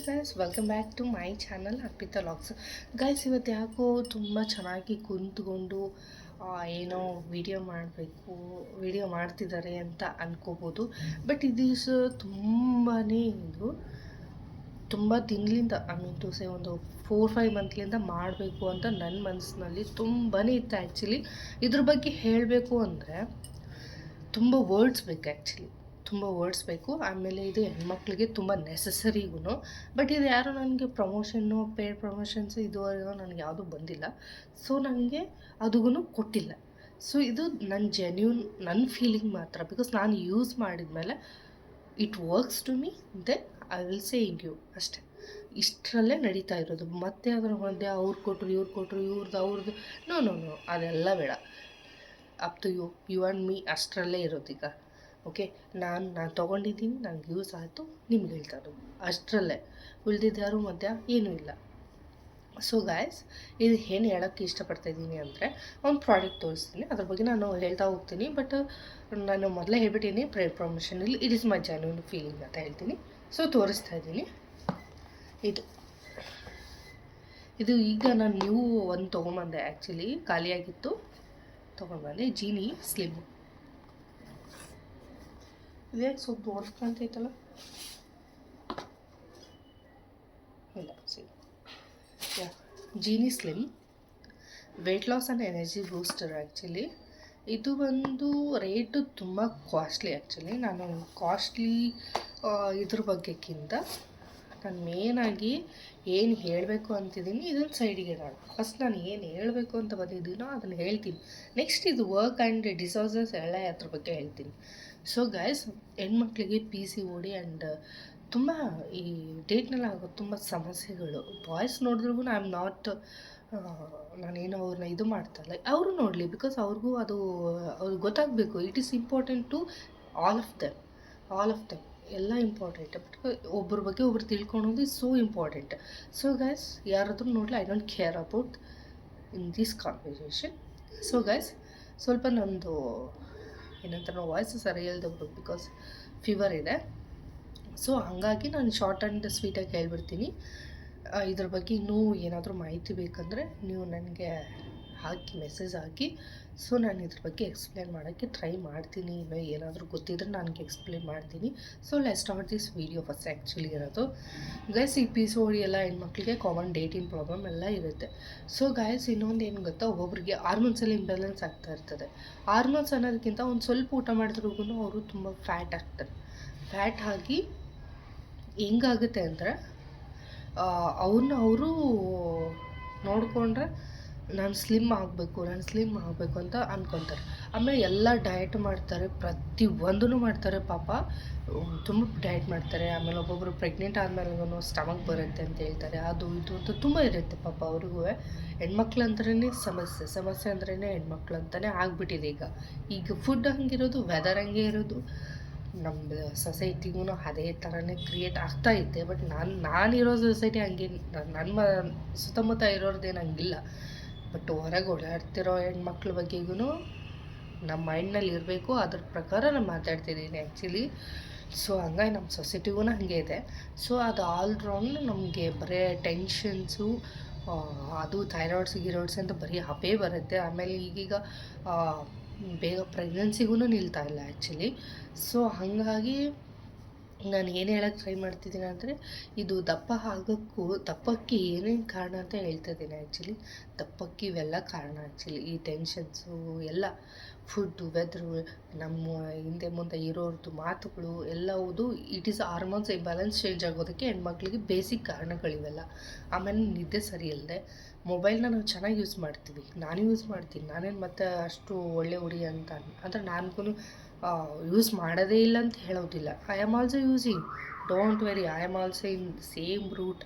Guys welcome back to my channel Arpita logs. Guys ಇವತ್ತು ಯಾಕೋ ತುಂಬ ಚೆನ್ನಾಗಿ ಕುಂತ್ಕೊಂಡು ಏನೋ ವಿಡಿಯೋ ಮಾಡ್ತಿದ್ದಾರೆ ಅಂತ ಅನ್ಕೋಬೋದು. ಬಟ್ ಇದೀಸ್ ತುಂಬಾ ಇದು ತುಂಬ ದಿನದಿಂದ ಟು ಸೇ ಒಂದು 4-5 ಮಂತ್ಲಿಂದ ಮಾಡಬೇಕು ಅಂತ ನನ್ನ ಮನಸ್ಸಿನಲ್ಲಿ ತುಂಬಾ ಇತ್ತು. ಆ್ಯಕ್ಚುಲಿ ಇದ್ರ ಬಗ್ಗೆ ಹೇಳಬೇಕು ಅಂದರೆ ತುಂಬ ವರ್ಡ್ಸ್ ಬೇಕು. ತುಂಬ ವರ್ಡ್ಸ್ ಬೇಕು. ಆಮೇಲೆ ಇದು ಹೆಣ್ಮಕ್ಳಿಗೆ ತುಂಬ ನೆಸಸರಿಗೂ. ಬಟ್ ಇದು ಯಾರು ನನಗೆ ಪ್ರಮೋಷನ್ನು ಪೇಡ್ ಪ್ರಮೋಷನ್ಸು ಇದುವರೆಗೂ ನನಗೆ ಯಾವುದೂ ಬಂದಿಲ್ಲ. ಸೊ ನನಗೆ ಅದೂ ಕೊಟ್ಟಿಲ್ಲ. ಸೊ ಇದು ನನ್ನ ಫೀಲಿಂಗ್ ಮಾತ್ರ. ಬಿಕಾಸ್ ನಾನು ಯೂಸ್ ಮಾಡಿದ್ಮೇಲೆ it works to me, then I will saying you ಅಷ್ಟೇ. ಇಷ್ಟರಲ್ಲೇ ನಡೀತಾ ಇರೋದು. ಮತ್ತೆ ಅದರ ಮಧ್ಯೆ ಅವ್ರು ಕೊಟ್ಟರು ಇವ್ರು ಕೊಟ್ಟರು ಅವ್ರದ್ದು ನೋ ಅದೆಲ್ಲ ಬೇಡ. Up to you and me ಅಷ್ಟರಲ್ಲೇ ಇರೋದೀಗ. ಓಕೆ, ನಾನು ತೊಗೊಂಡಿದ್ದೀನಿ, ನನಗೆ ಯೂಸ್ ಆಯಿತು, ನಿಮ್ಗೆ ಹೇಳ್ತಾ ಇರೋದು ಅಷ್ಟರಲ್ಲೇ. ಉಳಿದಿದ್ದಾರು ಮಧ್ಯ ಏನೂ ಇಲ್ಲ. ಸೊ ಗಾಯ್ಸ್, ಇದು ಏನು ಹೇಳೋಕ್ಕೆ ಇಷ್ಟಪಡ್ತಾಯಿದ್ದೀನಿ ಅಂದರೆ ಒಂದು ಪ್ರಾಡಕ್ಟ್ ತೋರಿಸ್ತೀನಿ, ಅದ್ರ ಬಗ್ಗೆ ನಾನು ಹೇಳ್ತಾ ಹೋಗ್ತೀನಿ. ಬಟ್ ನಾನು ಮೊದಲೇ ಹೇಳ್ಬಿಟ್ಟಿದ್ದೀನಿ ಪ್ರಮೋಷನಲ್ಲಿ it is my genuine feeling ಅಂತ ಹೇಳ್ತೀನಿ. ಸೊ ತೋರಿಸ್ತಾ ಇದ್ದೀನಿ. ಇದು ಈಗ ನಾನು ನ್ಯೂ ಒಂದು ತೊಗೊಂಬಂದೆ. ಆ್ಯಕ್ಚುಲಿ ಖಾಲಿಯಾಗಿತ್ತು, ತೊಗೊಂಡ್ಬಂದೆ. Genie slim. ಇದ್ಯಾಕೆ ಸ್ವಲ್ಪ ದೊಡ್ಡ ಕಾಣ್ತೈತಲ್ಲ? ಇಲ್ಲ ಸರಿ. Genie slim weight loss and energy booster. Actually ಇದು ಒಂದು ರೇಟು ತುಂಬ ಕಾಸ್ಟ್ಲಿ. ಆ್ಯಕ್ಚುಲಿ ನಾನು ಕಾಸ್ಟ್ಲಿ ಇದ್ರ ಬಗ್ಗೆಕ್ಕಿಂತ ನಾನು ಮೇನಾಗಿ ಏನು ಹೇಳಬೇಕು ಅಂತಿದ್ದೀನಿ ಇದನ್ನು ಸೈಡಿಗೆ ಇಡೋಣ. ಫಸ್ಟ್ ನಾನು ಏನು ಹೇಳಬೇಕು ಅಂತ ಬಂದಿದ್ದೀನೋ ಅದನ್ನು ಹೇಳ್ತೀನಿ. ನೆಕ್ಸ್ಟ್ ಇದು ವರ್ಕ್ ಆ್ಯಂಡ್ ಡಿಸಾರ್ಡರ್ಸ್ ಎಲ್ಲ ಅದ್ರ ಬಗ್ಗೆ ಹೇಳ್ತೀನಿ. ಸೊ ಗೈಸ್, ಹೆಣ್ಮಕ್ಳಿಗೆ PCOD ಆ್ಯಂಡ್ ತುಂಬ ಈ ಡೇಟ್ನಲ್ಲಿ ಆಗೋ ತುಂಬ ಸಮಸ್ಯೆಗಳು. ಬಾಯ್ಸ್ ನೋಡಿದ್ರಿಗೂ ಐ ಆಮ್ ನಾಟ್, ನಾನೇನು ಅವ್ರನ್ನ ಇದು ಮಾಡ್ತಾಯಿಲ್ಲ, ಅವರು ನೋಡಲಿ. ಬಿಕಾಸ್ ಅವ್ರಿಗೂ ಅವ್ರಿಗೆ ಗೊತ್ತಾಗಬೇಕು. It is important to all of them ಎಲ್ಲ ಇಂಪಾರ್ಟೆಂಟ್. ಬಟ್ ಒಬ್ಬರ ಬಗ್ಗೆ ಒಬ್ರು ತಿಳ್ಕೊಳೋದು is so important. So guys, ಯಾರಾದರೂ ನೋಡಲಿ, I don't care about in this conversation. So guys, ಸ್ವಲ್ಪ ನಮ್ಮದು ಏನಂತಾರೆ ವಾಯ್ಸ್ ಸರಿ ಇಲ್ಲದೆ ಬಿಕಾಸ್ ಫೀವರ್ ಇದೆ. ಸೊ ಹಾಗಾಗಿ ನಾನು ಶಾರ್ಟ್ ಆ್ಯಂಡ್ ಸ್ವೀಟಾಗಿ ಹೇಳ್ಬಿಡ್ತೀನಿ. ಇದ್ರ ಬಗ್ಗೆ ಇನ್ನೂ ಏನಾದರೂ ಮಾಹಿತಿ ಬೇಕಂದರೆ ನೀವು ನನಗೆ ಮೆಸೇಜ್ ಹಾಕಿ. ಸೊ ನಾನು ಇದ್ರ ಬಗ್ಗೆ ಎಕ್ಸ್ಪ್ಲೇನ್ ಮಾಡೋಕ್ಕೆ ಟ್ರೈ ಮಾಡ್ತೀನಿ. ಇನ್ನೂ ಏನಾದರೂ ಗೊತ್ತಿದ್ರೆ ನನಗೆ ಎಕ್ಸ್ಪ್ಲೇನ್ ಮಾಡ್ತೀನಿ. So let's start this video first. Actually ಇರೋದು ಗೈಸ್, ಈ PCOD ಎಲ್ಲ ಹೆಣ್ಮಕ್ಳಿಗೆ ಕಾಮನ್ ಡೇಟಿಂಗ್ ಪ್ರಾಬ್ಲಮ್ ಎಲ್ಲ ಇರುತ್ತೆ. ಸೊ ಗೈಸ್, ಇನ್ನೊಂದು ಏನು ಗೊತ್ತಾ, ಒಬ್ಬೊಬ್ರಿಗೆ ಹಾರ್ಮೋನ್ಸಲ್ಲಿ ಇಂಬ್ಯಾಲೆನ್ಸ್ ಆಗ್ತಾ ಇರ್ತದೆ. ಹಾರ್ಮೋನ್ಸ್ ಅನ್ನೋದಕ್ಕಿಂತ ಒಂದು ಸ್ವಲ್ಪ ಊಟ ಮಾಡಿದ್ರೂ ಅವರು ತುಂಬ ಫ್ಯಾಟ್ ಆಗ್ತಾರೆ. ಫ್ಯಾಟ್ ಆಗಿ ಹೆಂಗಾಗುತ್ತೆ ಅಂದರೆ ಅವರು ನೋಡಿಕೊಂಡ್ರೆ ನಾನು ಸ್ಲಿಮ್ ಆಗಬೇಕು ಅಂತ ಅಂದ್ಕೊತಾರೆ. ಆಮೇಲೆ ಎಲ್ಲ ಡಯಟ್ ಮಾಡ್ತಾರೆ, ಪ್ರತಿಯೊಂದೂ ಮಾಡ್ತಾರೆ. ಪಾಪ ತುಂಬ ಡಯಟ್ ಮಾಡ್ತಾರೆ. ಆಮೇಲೆ ಒಬ್ಬೊಬ್ಬರು ಪ್ರೆಗ್ನೆಂಟ್ ಆದಮೇಲೆಗೂ ಸ್ಟಮಕ್ ಬರುತ್ತೆ ಅಂತ ಹೇಳ್ತಾರೆ. ಅದು ಇದು ಅಂತ ತುಂಬ ಇರುತ್ತೆ ಪಾಪ ಅವ್ರಿಗೂ. ಹೆಣ್ಮಕ್ಳು ಅಂದ್ರೇ ಸಮಸ್ಯೆ ಅಂದ್ರೇ ಹೆಣ್ಮಕ್ಳು ಅಂತಲೇ ಆಗಿಬಿಟ್ಟಿದೆ ಈಗ ಫುಡ್ ಹಂಗಿರೋದು, ವೆದರ್ ಹಂಗೆ ಇರೋದು, ನಮ್ಮ ಸೊಸೈಟಿಗೂ ಅದೇ ಥರನೇ ಕ್ರಿಯೇಟ್ ಆಗ್ತಾಯಿದೆ. ಬಟ್ ನಾನಿರೋ ಸೊಸೈಟಿ ಹಂಗೆ, ನನ್ನ ಸುತ್ತಮುತ್ತ ಇರೋರ್ದೇನು ಹಂಗಿಲ್ಲ. ಬಟ್ ಹೊರಗೆ ಓಡಾಡ್ತಿರೋ ಹೆಣ್ಮಕ್ಳ ಬಗ್ಗೆಗೂ ನಮ್ಮ ಮೈಂಡ್ನಲ್ಲಿ ಇರಬೇಕು. ಅದ್ರ ಪ್ರಕಾರ ನಾನು ಮಾತಾಡ್ತಿದ್ದೀನಿ ಆ್ಯಕ್ಚುಲಿ. ಸೊ ಹಂಗಾಗಿ ನಮ್ಮ ಸೊಸೈಟಿಗೂ ಹಾಗೆ ಇದೆ. ಸೊ ಅದು ಆಲ್ ರೌಂಡ್ ನಮಗೆ ಬರೀ ಟೆನ್ಷನ್ಸು, ಅದು ಥೈರಾಯ್ಡ್ಸ್ ಅಂತ ಬರೀ ಹಬೆ ಬರುತ್ತೆ. ಆಮೇಲೆ ಈಗೀಗ ಬೇಗ ಪ್ರೆಗ್ನೆನ್ಸಿಗೂ ನಿಲ್ತಾ ಇಲ್ಲ ಆ್ಯಕ್ಚುಲಿ. ಸೊ ಹಾಗಾಗಿ ನಾನು ಏನು ಹೇಳೋಕ್ಕೆ ಟ್ರೈ ಮಾಡ್ತಿದ್ದೀನಿ ಅಂದರೆ, ಇದು ದಪ್ಪಕ್ಕೆ ಏನೇನು ಕಾರಣ ಅಂತ ಹೇಳ್ತಾ ಇದ್ದೀನಿ. ಆ್ಯಕ್ಚುಲಿ ದಪ್ಪಕ್ಕೆ ಇವೆಲ್ಲ ಕಾರಣ. ಆ್ಯಕ್ಚುಲಿ ಈ ಟೆನ್ಷನ್ಸು ಎಲ್ಲ, ಫುಡ್ಡು, ವೆದರು, ನಮ್ಮ ಹಿಂದೆ ಮುಂದೆ ಇರೋರ್ದು ಮಾತುಗಳು ಎಲ್ಲವುದು it is hormones imbalance change ಆಗೋದಕ್ಕೆ ಹೆಣ್ಮಕ್ಳಿಗೆ ಬೇಸಿಕ್ ಕಾರಣಗಳಿವೆಲ್ಲ. ಆಮೇಲೆ ನಿದ್ದೆ ಸರಿ ಇಲ್ಲದೆ, ಮೊಬೈಲ್ನ ನಾವು ಚೆನ್ನಾಗಿ ಯೂಸ್ ಮಾಡ್ತೀವಿ, ನಾನು ಯೂಸ್ ಮಾಡ್ತೀನಿ. ನಾನೇನು ಮತ್ತೆ ಅಷ್ಟು ಒಳ್ಳೆ ಹುಡಿ ಅಂತ ಅಂದರೆ ನನಗೂ ಯೂಸ್ ಮಾಡೋದೇ ಇಲ್ಲ ಅಂತ ಹೇಳೋದಿಲ್ಲ. I am also using, don't worry, I am also in same route,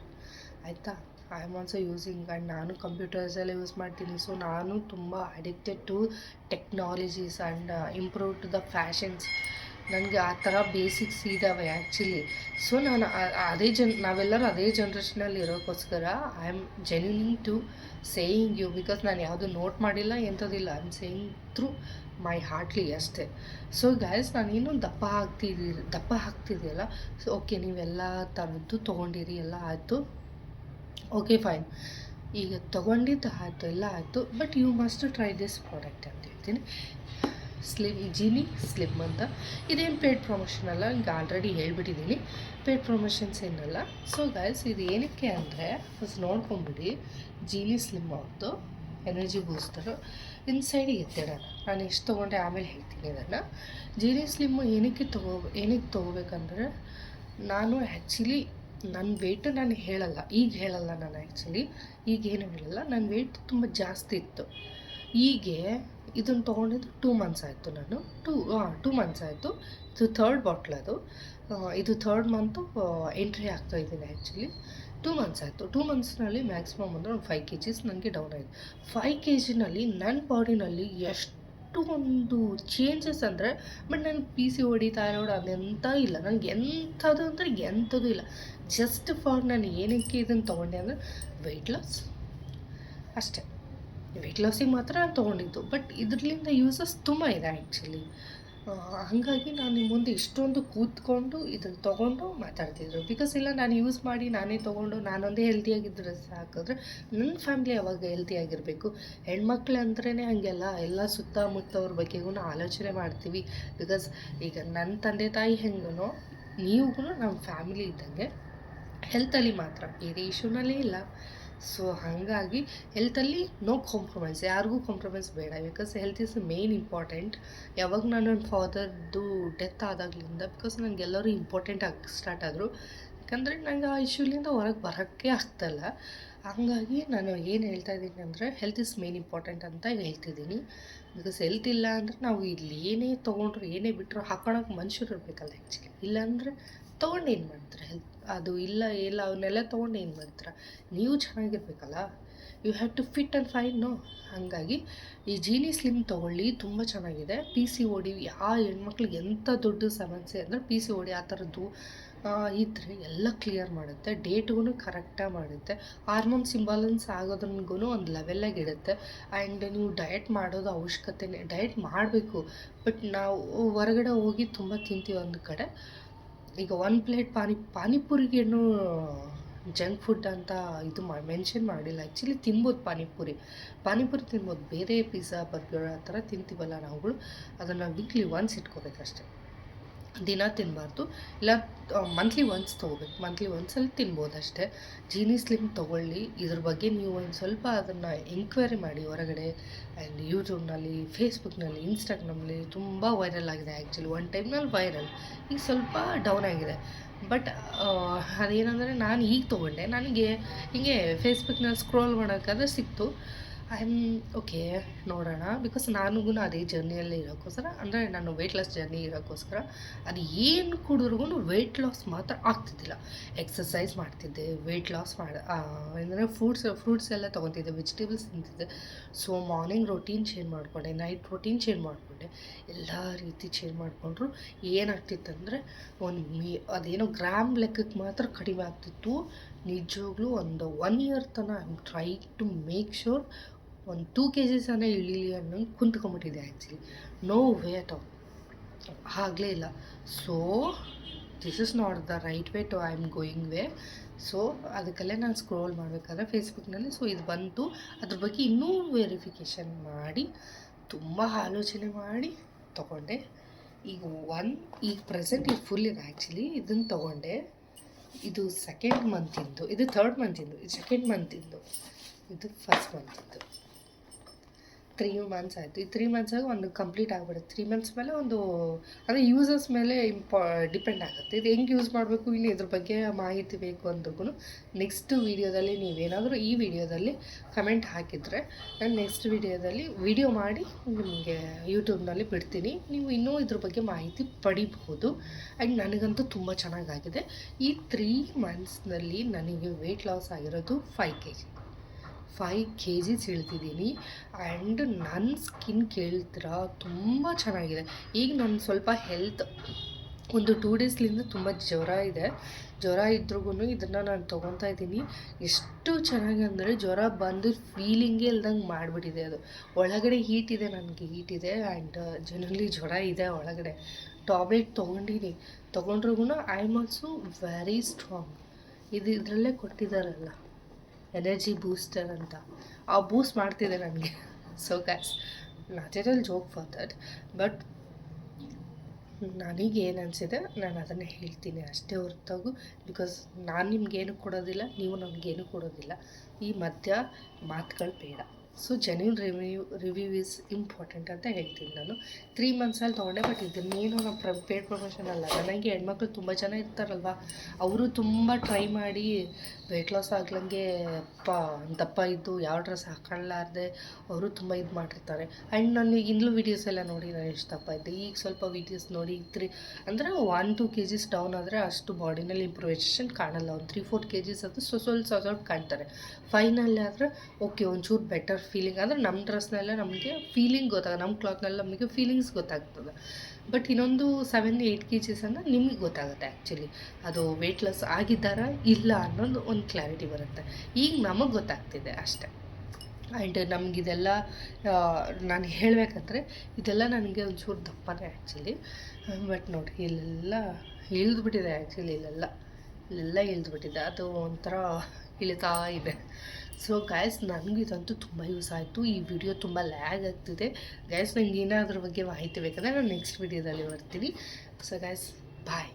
ಆಯಿತಾ. I am also using and ನಾನು ಕಂಪ್ಯೂಟರ್ಸೆಲ್ಲ ಯೂಸ್ ಮಾಡ್ತೀನಿ. ಸೊ ನಾನು ತುಂಬ addicted to technologies and improve to the fashions. ನನಗೆ ಆ ಥರ ಬೇಸಿಕ್ಸ್ ಇದ್ದಾವೆ ಆ್ಯಕ್ಚುಲಿ. ಸೊ ನಾನು ನಾವೆಲ್ಲರೂ ಅದೇ ಜನ್ರೇಷನಲ್ಲಿ ಇರೋಕ್ಕೋಸ್ಕರ I am genuinely to saying you, because ನಾನು ಯಾವುದು ನೋಟ್ ಮಾಡಿಲ್ಲ ಎಂಥದಿಲ್ಲ, I am saying through my heartly ಅಷ್ಟೇ. ಸೊ ಗೈಸ್, ನಾನೇನು ದಪ್ಪ ಹಾಕ್ತಿದೆಯಲ್ಲ, ಸೊ ಓಕೆ, ನೀವೆಲ್ಲ ಥರದ್ದು ತೊಗೊಂಡಿರಿ, ಎಲ್ಲ ಆಯಿತು, ಓಕೆ ಫೈನ್. ಈಗ ತೊಗೊಂಡಿದ್ದು ಆಯಿತು, ಎಲ್ಲ ಆಯಿತು, but you must try this product ಅಂತ ಹೇಳ್ತೀನಿ. ಜೀನಿ ಸ್ಲಿಮ್ ಅಂತ. ಇದೇನು ಪೇಯ್ಡ್ ಪ್ರಮೋಷನ್ ಅಲ್ಲ, ಈಗ ಆಲ್ರೆಡಿ ಹೇಳ್ಬಿಟ್ಟಿದ್ದೀನಿ, ಪೇಯ್ಡ್ ಪ್ರಮೋಷನ್ಸ್ ಏನಲ್ಲ. ಸೊ ಗೈಸ್, ಇದು ಏನಕ್ಕೆ ಅಂದರೆ ಫಸ್ಟ್ ನೋಡ್ಕೊಂಬಿಡಿ. ಜೀನಿ ಸ್ಲಿಮ್ ಅವ್ರದ್ದು ಎನರ್ಜಿ ಬೂಸ್ಟರು ಇನ್ಸೈಡಿಗೆ ಎತ್ತಿಡೋಣ. ನಾನು ಎಷ್ಟು ತೊಗೊಂಡೆ ಆಮೇಲೆ ಹೇಳ್ತೀನಿ ಅದನ್ನು. ಜೀನಿ ಸ್ಲಿಮ್ಮು ಏನಕ್ಕೆ ತೊಗೋಬೇಕಂದ್ರೆ, ನಾನು ಆ್ಯಕ್ಚುಲಿ ನನ್ನ ವೆಯ್ಟು ನಾನು ಹೇಳಲ್ಲ, ಈಗ ಹೇಳಲ್ಲ, ನಾನು ಆ್ಯಕ್ಚುಲಿ ಈಗೇನು ಹೇಳಲ್ಲ, ನನ್ನ ವೆಯ್ಟ್ ತುಂಬ ಜಾಸ್ತಿ ಇತ್ತು. ಹೀಗೆ ಇದನ್ನು ತೊಗೊಂಡಿದ್ದು 2 ಮಂತ್ಸ್ ಆಯಿತು. ನಾನು 2 ಮಂತ್ಸ್ ಆಯಿತು. ಇದು 3rd ಬಾಟ್ಲ್ ಅದು. ಇದು 3rd ಮಂತು ಎಂಟ್ರಿ ಆಗ್ತಾಯಿದ್ದೀನಿ ಆ್ಯಕ್ಚುಲಿ. 2 ಮಂತ್ಸ್ ಆಯಿತು. 2 ಮಂತ್ಸ್ನಲ್ಲಿ ಮ್ಯಾಕ್ಸಿಮಮ್ ಅಂದರೆ ಒಂದು 5 kgs ನನಗೆ ಡೌನ್ ಆಯಿತು. 5 kgನಲ್ಲಿ ನನ್ನ ಬಾಡಿನಲ್ಲಿ ಎಷ್ಟು ಒಂದು ಚೇಂಜಸ್ ಅಂದರೆ, ಬಟ್ ನನಗೆ PCOD ಥೈರಾಯ್ಡ್ ಅದೆಂಥ ಇಲ್ಲ, ನನಗೆ ಎಂಥದ್ದು ಅಂದರೆ ಎಂಥದ್ದು ಇಲ್ಲ. ಜಸ್ಟ್ ಫಾರ್ ನಾನು ಏನಕ್ಕೆ ಇದನ್ನು ತೊಗೊಂಡೆ ಅಂದರೆ ವೆಯ್ಟ್ ಲಾಸ್ ಅಷ್ಟೇ. ವೆಯ್ಟ್ ಲಾಸಿಗೆ ಮಾತ್ರ ನಾನು ತೊಗೊಂಡಿದ್ದು, ಬಟ್ ಇದರಿಂದ ಯೂಸಸ್ ತುಂಬ ಇದೆ ಆ್ಯಕ್ಚುಲಿ. ಹಾಗಾಗಿ ನಾನು ನಿಮ್ಮ ಮುಂದೆ ಇಷ್ಟೊಂದು ಕೂತ್ಕೊಂಡು ಇದನ್ನು ತೊಗೊಂಡು ಮಾತಾಡ್ತಿದ್ರು. ಬಿಕಾಸ್ ಇಲ್ಲ, ನಾನು ಯೂಸ್ ಮಾಡಿ ನಾನೇ ತೊಗೊಂಡು ನಾನೊಂದೇ ಹೆಲ್ತಿಯಾಗಿದ್ದರೆ ಸಾಕಿದ್ರೆ ನನ್ನ ಫ್ಯಾಮ್ಲಿ ಯಾವಾಗ ಹೆಲ್ತಿಯಾಗಿರಬೇಕು. ಹೆಣ್ಮಕ್ಳು ಅಂದ್ರೇ ಹಾಗೆಲ್ಲ, ಎಲ್ಲ ಸುತ್ತಮುತ್ತವ್ರ ಬಗ್ಗೆಗೂ ಆಲೋಚನೆ ಮಾಡ್ತೀವಿ. ಬಿಕಾಸ್ ಈಗ ನನ್ನ ತಂದೆ ತಾಯಿ ಹೆಂಗೋ ನೀವುಗೂ ನಮ್ಮ ಫ್ಯಾಮಿಲಿ ಇದ್ದಂಗೆ, ಹೆಲ್ತಲ್ಲಿ ಮಾತ್ರ ಬೇರೆ ಇಶ್ಯೂನಲ್ಲಿ ಇಲ್ಲ. ಸೊ ಹಾಗಾಗಿ ಹೆಲ್ತಲ್ಲಿ ನೋ ಕಾಂಪ್ರಮೈಸ್, ಯಾರಿಗೂ ಕಾಂಪ್ರಮೈಸ್ ಬೇಡ. Because health is main important. ಯಾವಾಗ ನನ್ನ ಫಾದರ್ದು ಡೆತ್ ಆದಾಗಲಿಂದ, ಬಿಕಾಸ್ ನನಗೆಲ್ಲರೂ ಇಂಪಾರ್ಟೆಂಟ್ ಆಗಿ ಸ್ಟಾರ್ಟ್ ಆದರು. ಯಾಕಂದರೆ ನಂಗೆ ಆ ಇಶ್ಯೂಲಿಂದ ಹೊರಗೆ ಬರೋಕ್ಕೆ ಆಗ್ತಾಯಿಲ್ಲ. ಹಾಗಾಗಿ ನಾನು ಏನು ಹೇಳ್ತಾ ಇದ್ದೀನಿ ಅಂದರೆ, ಹೆಲ್ತ್ ಈಸ್ ಮೇನ್ ಇಂಪಾರ್ಟೆಂಟ್ ಅಂತ ಹೇಳ್ತಿದ್ದೀನಿ. ಬಿಕಾಸ್ ಹೆಲ್ತ್ ಇಲ್ಲ ಅಂದರೆ ನಾವು ಇಲ್ಲಿ ಏನೇ ತೊಗೊಂಡ್ರು ಏನೇ ಬಿಟ್ಟರು ಹಾಕೊಳಕ್ಕೆ ಮನುಷ್ಯರು ಇರಬೇಕಲ್ಲ ಆ್ಯಕ್ಚುಲಿ. ಇಲ್ಲಾಂದರೆ ತೊಗೊಂಡು ಏನು ಮಾಡ್ತಾರೆ? ಅದು ಇಲ್ಲ ಅವನ್ನೆಲ್ಲ ತೊಗೊಂಡು ಏನು ಮಾಡ್ತಾರೆ? ನೀವು ಚೆನ್ನಾಗಿರ್ಬೇಕಲ್ಲ, you have to fit and fine. ಹಾಗಾಗಿ ಈ ಜೀನಿ ಸ್ಲಿಮ್ ತೊಗೊಳ್ಳಿ, ತುಂಬ ಚೆನ್ನಾಗಿದೆ. PCOD ಯಾವ ಹೆಣ್ಮಕ್ಳಿಗೆ ಎಂಥ ದೊಡ್ಡ ಸಮಸ್ಯೆ ಅಂದರೆ PCOD ಆ ಥರದ್ದು ಇದ್ದರೆ ಎಲ್ಲ ಕ್ಲಿಯರ್ ಮಾಡುತ್ತೆ. ಡೇಟ್ಗೂ ಕರೆಕ್ಟಾಗಿ ಮಾಡುತ್ತೆ. ಹಾರ್ಮೋನ್ಸ್ ಇಂಬ್ಯಾಲೆನ್ಸ್ ಆಗೋದನ್ಗೂ ಒಂದು ಲೆವೆಲ್ಲಾಗಿ ಇಡುತ್ತೆ. ಆ್ಯಂಡ್ ನೀವು ಡಯಟ್ ಮಾಡೋದು ಅವಶ್ಯಕತೆನೇ, ಡಯಟ್ ಮಾಡಬೇಕು. ಬಟ್ ನಾವು ಹೊರಗಡೆ ಹೋಗಿ ತುಂಬ ತಿಂತೀವಿ ಒಂದು ಕಡೆ. ಈಗ 1 ಪ್ಲೇಟ್ ಪಾನಿಪುರಿಗೇನು ಜಂಕ್ ಫುಡ್ ಅಂತ ಇದು ಮೆನ್ಷನ್ ಮಾಡಿಲ್ಲ. ಆ್ಯಕ್ಚುಲಿ ತಿನ್ಬೋದು ಪಾನಿಪುರಿ ತಿನ್ಬೋದು. ಬೇರೆ ಪಿಜ್ಜಾ ಬರ್ಗರ್ ಆ ಥರ ತಿಂತೀವಲ್ಲ ನಾವುಗಳು, ಅದನ್ನು ವೀಕ್ಲಿ ಒನ್ಸ್ ಇಟ್ಕೋಬೇಕಷ್ಟೆ, ದಿನ ತಿನ್ನಬಾರ್ದು. ಇಲ್ಲ ಮಂತ್ಲಿ ಒನ್ಸ್ ತೊಗೋಬೇಕು, ಮಂತ್ಲಿ ಒನ್ಸಲ್ಲಿ ತಿನ್ಬೋದು ಅಷ್ಟೇ. ಜೀನಿ ಸ್ಲಿಮ್ ತೊಗೊಳ್ಳಿ. ಇದ್ರ ಬಗ್ಗೆ ನೀವು ಒಂದು ಸ್ವಲ್ಪ ಅದನ್ನು ಎಂಕ್ವೈರಿ ಮಾಡಿ ಹೊರಗಡೆ. ಆ್ಯಂಡ್ ಯೂಟ್ಯೂಬ್ನಲ್ಲಿ, ಫೇಸ್ಬುಕ್ನಲ್ಲಿ, ಇನ್ಸ್ಟಾಗ್ರಾಮ್ನಲ್ಲಿ ತುಂಬ ವೈರಲ್ ಆಗಿದೆ ಆ್ಯಕ್ಚುಲಿ. ಒಂದು ಟೈಮ್ನಲ್ಲಿ ವೈರಲ್, ಈಗ ಸ್ವಲ್ಪ ಡೌನ್ ಆಗಿದೆ. ಬಟ್ ಅದೇನಂದರೆ ನಾನು ಈಗ ತೊಗೊಂಡೆ, ನನಗೆ ಹೀಗೆ ಫೇಸ್ಬುಕ್ನಲ್ಲಿ ಸ್ಕ್ರೋಲ್ ಮಾಡೋಕ್ಕಾದ್ರೆ ಸಿಕ್ತು. ಐ ಆಮ್ ಓಕೆ, ನೋಡೋಣ. ಬಿಕಾಸ್ ನನಗೂ ಅದೇ ಜರ್ನಿಯಲ್ಲಿ ಇರೋಕ್ಕೋಸ್ಕರ, ಅಂದರೆ ನಾನು ವೆಯ್ಟ್ ಲಾಸ್ ಜರ್ನಿ ಇರೋಕ್ಕೋಸ್ಕರ ಅದು ಏನು ಕುಡಿದ್ರೂ ವೆಯ್ಟ್ ಲಾಸ್ ಮಾತ್ರ ಆಗ್ತಿದ್ದಿಲ್ಲ. ಎಕ್ಸಸೈಸ್ ಮಾಡ್ತಿದ್ದೆ, ವೆಯ್ಟ್ ಲಾಸ್ ಅಂದರೆ ಫ್ರೂಟ್ಸ್ ಎಲ್ಲ ತೊಗೊತಿದ್ದೆ, ವೆಜಿಟೇಬಲ್ಸ್ ತಿಂತಿದ್ದೆ. ಸೊ ಮಾರ್ನಿಂಗ್ ರೊಟೀನ್ ಚೇಂಜ್ ಮಾಡಿಕೊಂಡೆ, ನೈಟ್ ರೊಟೀನ್ ಚೇಂಜ್ ಮಾಡಿಕೊಂಡೆ, ಎಲ್ಲ ರೀತಿ ಚೇಂಜ್ ಮಾಡಿಕೊಂಡ್ರು ಏನಾಗ್ತಿತ್ತಂದರೆ ಅದೇನೋ ಗ್ರಾಮ್ ಲೆಕ್ಕಕ್ಕೆ ಮಾತ್ರ ಕಡಿಮೆ ಆಗ್ತಿತ್ತು. ನಿಜವಾಗ್ಲೂ ಒಂದು 1 ಇಯರ್ ತನಕ I am try to make sure ಒಂದು 2 kgs ಇಳೀಲಿ ಅನ್ನೋ ಕುಂತ್ಕೊಂಡ್ಬಿಟ್ಟಿದೆ actually. No way at all, ಆಗಲೇ ಇಲ್ಲ. So this is not the right way to I am going way. So ಅದಕ್ಕಲ್ಲೇ ನಾನು ಸ್ಕ್ರೋಲ್ ಮಾಡಬೇಕಾದ್ರೆ ಫೇಸ್ಬುಕ್ನಲ್ಲಿ ಸೊ ಇದು ಬಂತು. ಅದ್ರ ಬಗ್ಗೆ ಇನ್ನೂ ವೆರಿಫಿಕೇಷನ್ ಮಾಡಿ ತುಂಬ ಆಲೋಚನೆ ಮಾಡಿ ತೊಗೊಂಡೆ. ಈಗ ಪ್ರೆಸೆಂಟ್ ಇದು ಫುಲ್ ಇದೆ ಆ್ಯಕ್ಚುಲಿ. ಇದನ್ನು ತೊಗೊಂಡೆ. ಇದು 2nd ಮಂತಿಂದು, ಇದು 3rd ಮಂತಿಂದು, ಇದು 2nd ಮಂತಿಂದು, ಇದು 1st ಮಂತಿಂದು. 3 ಮಂತ್ಸ್ ಆಯಿತು. ಈ 3 ಮಂತ್ಸಾಗ ಒಂದು ಕಂಪ್ಲೀಟ್ ಆಗಿಬಿಡುತ್ತೆ. 3 ಮಂತ್ಸ್ ಮೇಲೆ ಒಂದು ಅಂದರೆ ಯೂಸರ್ಸ್ ಮೇಲೆ ಡಿಪೆಂಡ್ ಆಗುತ್ತೆ. ಇದು ಹೆಂಗೆ ಯೂಸ್ ಮಾಡಬೇಕು, ಇಲ್ಲಿ ಇದ್ರ ಬಗ್ಗೆ ಮಾಹಿತಿ ಬೇಕು ಅಂದ್ರೂ ನೆಕ್ಸ್ಟ್ ವೀಡಿಯೋದಲ್ಲಿ ನೀವೇನಾದರೂ ಈ ವಿಡಿಯೋದಲ್ಲಿ ಕಮೆಂಟ್ ಹಾಕಿದರೆ ನಾನು ನೆಕ್ಸ್ಟ್ ವಿಡಿಯೋ ಮಾಡಿ ನಿಮಗೆ ಯೂಟ್ಯೂಬ್ನಲ್ಲಿ ಬಿಡ್ತೀನಿ. ನೀವು ಇನ್ನೂ ಇದ್ರ ಬಗ್ಗೆ ಮಾಹಿತಿ ಪಡಿಬಹುದು. ಆ್ಯಂಡ್ ನನಗಂತೂ ತುಂಬ ಚೆನ್ನಾಗಾಗಿದೆ. ಈ 3 ಮಂತ್ಸ್ನಲ್ಲಿ ನನಗೆ ವೆಯ್ಟ್ ಲಾಸ್ ಆಗಿರೋದು 5 kg. 5 kgs ಇಳ್ತಿದ್ದೀನಿ. ಆ್ಯಂಡ್ ನನ್ನ ಸ್ಕಿನ್ ಕೇಳ್ತೀರಾ ತುಂಬ ಚೆನ್ನಾಗಿದೆ. ಈಗ ನಾನು ಸ್ವಲ್ಪ ಹೆಲ್ತ್ ಒಂದು 2 ಡೇಸ್ಲಿಂದ ತುಂಬ ಜ್ವರ ಇದೆ. ಜ್ವರ ಇದ್ರೂ ಇದನ್ನು ನಾನು ತೊಗೊತಾ ಇದ್ದೀನಿ. ಎಷ್ಟು ಚೆನ್ನಾಗಿ ಅಂದರೆ ಜ್ವರ ಬಂದು ಫೀಲಿಂಗೇ ಇಲ್ದಂಗೆ ಮಾಡಿಬಿಟ್ಟಿದೆ ಅದು. ಒಳಗಡೆ ಹೀಟ್ ಇದೆ, ನನಗೆ ಹೀಟ್ ಇದೆ ಆ್ಯಂಡ್ ಜನರಲಿ ಜ್ವರ ಇದೆ ಒಳಗಡೆ. ಟಾಬ್ಲೆಟ್ ತೊಗೊಂಡ್ರೂ I am also very strong. ಇದರಲ್ಲೇ ಕೊಟ್ಟಿದ್ದಾರಲ್ಲ ಎನರ್ಜಿ ಬೂಸ್ಟರ್ ಅಂತ, ಆ ಬೂಸ್ಟ್ ಮಾಡ್ತಿದೆ ನನಗೆ. So gas natural joke for that. But ನನಗೇನು ಅನಿಸಿದೆ ನಾನು ಅದನ್ನೇ ಹೇಳ್ತೀನಿ ಅಷ್ಟೇ ಹೊರತಾಗೂ, ಬಿಕಾಸ್ ನಾನು ನಿಮಗೇನು ಕೊಡೋದಿಲ್ಲ, ನೀವು ನನಗೇನು ಕೊಡೋದಿಲ್ಲ. ಈ ಮಧ್ಯ ಮಾತುಗಳು ಬೇಡ. So genuine review is important ಅಂತ ಹೇಳ್ತೀನಿ ನಾನು. 3 ಮಂತ್ಸಲ್ಲಿ ತೊಗೊಂಡೆ. ಬಟ್ ಇದನ್ನೇನು ನಾವು ಪೇಡ್ ಪ್ರಮೋಷನ್ ಅಲ್ಲ. ನನಗೆ ಹೆಣ್ಮಕ್ಳು ತುಂಬ ಜನ ಇರ್ತಾರಲ್ವ, ಅವರು ತುಂಬ ಟ್ರೈ ಮಾಡಿ ವೆಯ್ಟ್ ಲಾಸ್ ಆಗ್ಲಂಗೆ ದಪ್ಪ ಇದ್ದು ಯಾವ ಡ್ರೆಸ್ ಹಾಕೊಳ್ಳಾರ್ದೆ ಅವರು ತುಂಬ ಇದು ಮಾಡಿರ್ತಾರೆ. ಆ್ಯಂಡ್ ನಾನು ಈಗಿಂದಲೂ ವೀಡಿಯೋಸ್ ಎಲ್ಲ ನೋಡಿ ನಾನು ಎಷ್ಟು ದಪ್ಪ ಇದ್ದೆ. ಈಗ ಸ್ವಲ್ಪ ವೀಡಿಯೋಸ್ ನೋಡಿ ಅಂದರೆ 1-2 kgs ಡೌನ್ ಆದರೆ ಅಷ್ಟು ಬಾಡಿನಲ್ಲಿ ಇಂಪ್ರೂವೇಷನ್ ಕಾಣಲ್ಲ. ಒಂದು 3-4 kgs ಅದು ಸ್ವಲ್ಪ ಕಾಣ್ತಾರೆ. ಫೈನಲ್ ಆದರೆ ಓಕೆ ಒಂಚೂರು ಬೆಟರ್ ಫೀಲಿಂಗ್. ಅಂದರೆ ನಮ್ಮ ಡ್ರೆಸ್ನೆಲ್ಲ ನಮಗೆ ಫೀಲಿಂಗ್ ನಮ್ಮ ಕ್ಲಾತ್ನೆಲ್ಲ ನಮಗೆ ಫೀಲಿಂಗ್ಸ್ ಗೊತ್ತಾಗ್ತದೆ. ಬಟ್ ಇನ್ನೊಂದು 7-8 kgs ಅಂದರೆ ನಿಮಗೆ ಗೊತ್ತಾಗುತ್ತೆ ಆ್ಯಕ್ಚುಲಿ ಅದು ವೆಯ್ಟ್ ಲಾಸ್ ಆಗಿದ್ದಾರಾ ಇಲ್ಲ ಅನ್ನೋದು ಒಂದು ಕ್ಲಾರಿಟಿ ಬರುತ್ತೆ. ಈಗ ನಮಗೆ ಗೊತ್ತಾಗ್ತಿದೆ ಅಷ್ಟೆ. ಆ್ಯಂಡ್ ನಮಗಿದೆಲ್ಲ ನಾನು ಹೇಳಬೇಕಂದ್ರೆ ಇದೆಲ್ಲ ನನಗೆ ಒಂಚೂರು ದಪ್ಪನೇ ಆ್ಯಕ್ಚುಲಿ. ಬಟ್ ನೋಡಿ ಇಲ್ಲೆಲ್ಲ ಇಳಿದ್ಬಿಟ್ಟಿದೆ ಆ್ಯಕ್ಚುಲಿ. ಇಲ್ಲೆಲ್ಲ ಇಳಿದ್ಬಿಟ್ಟಿದೆ. ಅದು ಒಂಥರ ಇಳಿತಾ ಇದೆ. ಸೊ ಗ್ಯಾಸ್ ನನಗೂ ಇದಂತೂ ತುಂಬ ಯೂಸ್ ಆಯಿತು. ಈ ವಿಡಿಯೋ ತುಂಬ ಲ್ಯಾಗ್ ಆಗ್ತಿದೆ ಗ್ಯಾಸ್. ನನಗೆ ಏನಾದ್ರ ಬಗ್ಗೆ ಮಾಹಿತಿ ಬೇಕಂದರೆ ನಾನು ನೆಕ್ಸ್ಟ್ ವಿಡಿಯೋದಲ್ಲಿ ಬರ್ತೀನಿ. ಸೊ ಗ್ಯಾಸ್ ಬಾಯ್.